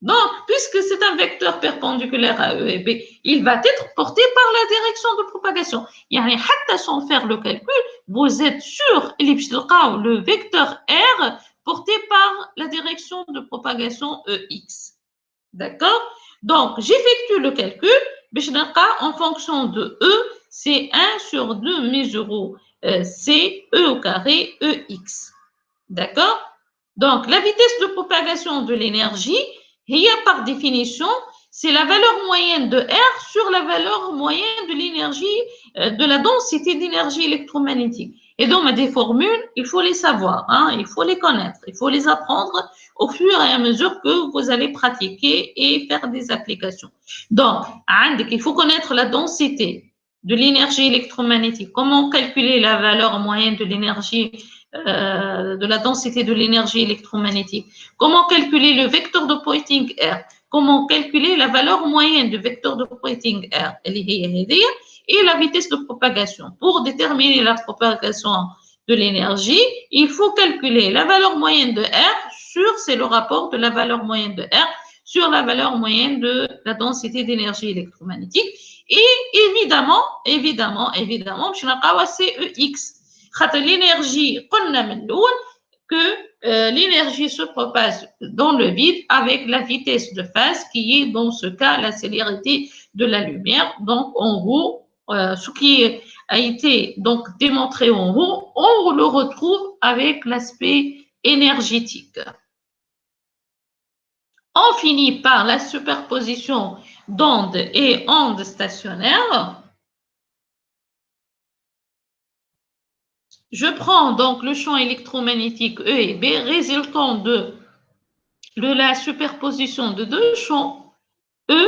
Donc, puisque c'est un vecteur perpendiculaire à E et B, il va être porté par la direction de propagation. Yani, sans faire le calcul, vous êtes sûr le vecteur R porté par la direction de propagation EX. D'accord? Donc, j'effectue le calcul. En fonction de E, c'est 1 sur 2 mu0, c'est E au carré EX. D'accord? Donc, la vitesse de propagation de l'énergie, par définition, c'est la valeur moyenne de R sur la valeur moyenne de l'énergie, de la densité d'énergie électromagnétique. Et donc, des formules, il faut les savoir, hein, il faut les connaître, il faut les apprendre au fur et à mesure que vous allez pratiquer et faire des applications. Donc, il faut connaître la densité de l'énergie électromagnétique. Comment calculer la valeur moyenne de l'énergie de la densité de l'énergie électromagnétique. Comment calculer le vecteur de Poynting R? Comment calculer la valeur moyenne du vecteur de Poynting R? Et la vitesse de propagation. Pour déterminer la propagation de l'énergie, il faut calculer la valeur moyenne de R c'est le rapport de la valeur moyenne de R sur la valeur moyenne de la densité d'énergie électromagnétique. Et évidemment, CEX. L'énergie, que l'énergie se propage dans le vide avec la vitesse de phase qui est dans ce cas la célérité de la lumière. Donc en haut, ce qui a été donc démontré en haut, on le retrouve avec l'aspect énergétique. On finit par la superposition d'ondes et ondes stationnaires. Je prends donc le champ électromagnétique E et B résultant de la superposition de deux champs E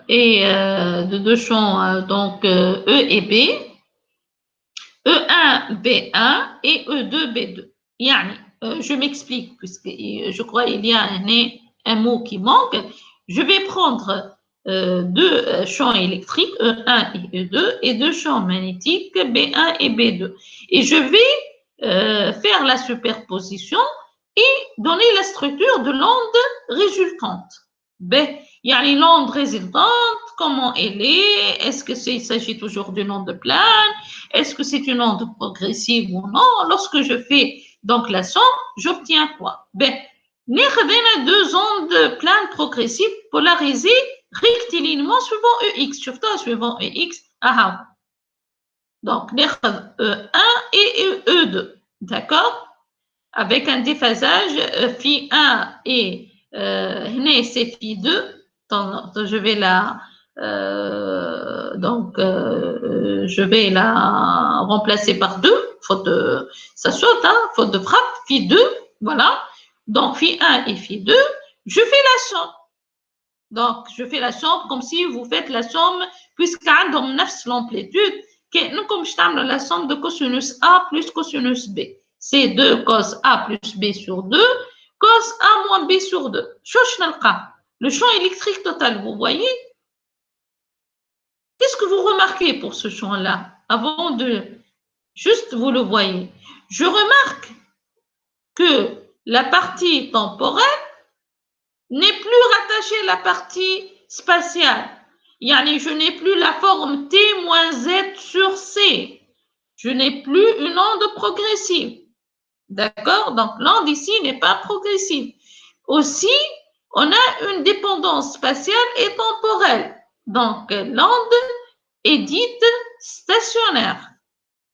et de deux champs donc E et B, E1 B1 et E2 B2. Yani, je m'explique puisque je crois qu'il y a un mot qui manque. Je vais prendre deux champs électriques, E1 et E2, et deux champs magnétiques, B1 et B2. Et je vais faire la superposition et donner la structure de l'onde résultante. B. يعني l'onde résultante, comment elle est? Est-ce qu'il s'agit toujours d'une onde plane? Est-ce que c'est une onde progressive ou non? Lorsque je fais donc la somme, j'obtiens quoi? B. ناخذ deux ondes planes progressives polarisées rectilignement suivant EX, surtout suivant EX. Ah, donc, E1 et E2, d'accord? Avec un déphasage phi1 et c'est phi2. Donc, je vais je vais la remplacer par 2, faute de, ça saute, hein, faute de frappe, phi2, voilà. Donc, phi1 et phi2, je fais la somme. Donc, je fais la somme comme si vous faites la somme, puisqu'عندهم نفس l'amplitude, كأنكم تعملوا la somme de cosinus A plus cosinus B. C'est 2 cos A plus B sur 2, cos A moins B sur 2. Le champ électrique total, vous voyez? Qu'est-ce que vous remarquez pour ce champ-là? Avant de juste vous le voyez. Je remarque que la partie temporelle n'est plus rattachée à la partie spatiale. Yani, je n'ai plus la forme T moins Z sur C. Je n'ai plus une onde progressive. D'accord? Donc, l'onde ici n'est pas progressive. Aussi, on a une dépendance spatiale et temporelle. Donc, l'onde est dite stationnaire.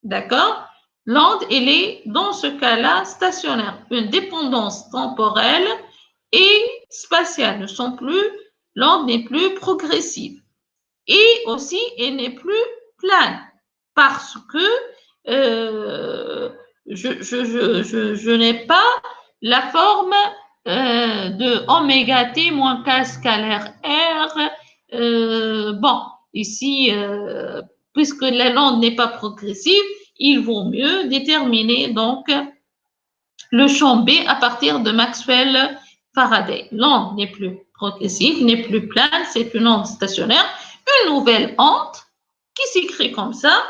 D'accord? L'onde, elle est, dans ce cas-là, stationnaire. Une dépendance temporelle et spatiale ne sont plus, l'onde n'est plus progressive. Et aussi, elle n'est plus plane parce que je n'ai pas la forme de oméga t moins k scalaire r. Bon, ici, puisque la l'onde n'est pas progressive, il vaut mieux déterminer donc le champ B à partir de Maxwell-Faraday. L'onde n'est plus progressive, n'est plus plane, c'est une onde stationnaire. Une nouvelle onde qui s'écrit comme ça,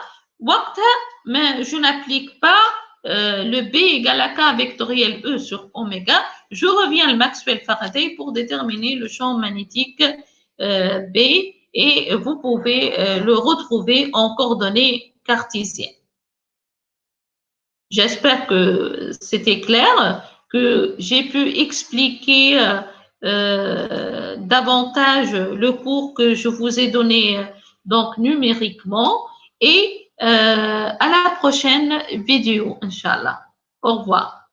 mais je n'applique pas le B égale à K vectoriel E sur oméga. Je reviens à Maxwell-Faraday pour déterminer le champ magnétique B et vous pouvez le retrouver en coordonnées cartésiennes. J'espère que c'était clair, que j'ai pu expliquer davantage le cours que je vous ai donné donc numériquement et à la prochaine vidéo, Inch'Allah. Au revoir.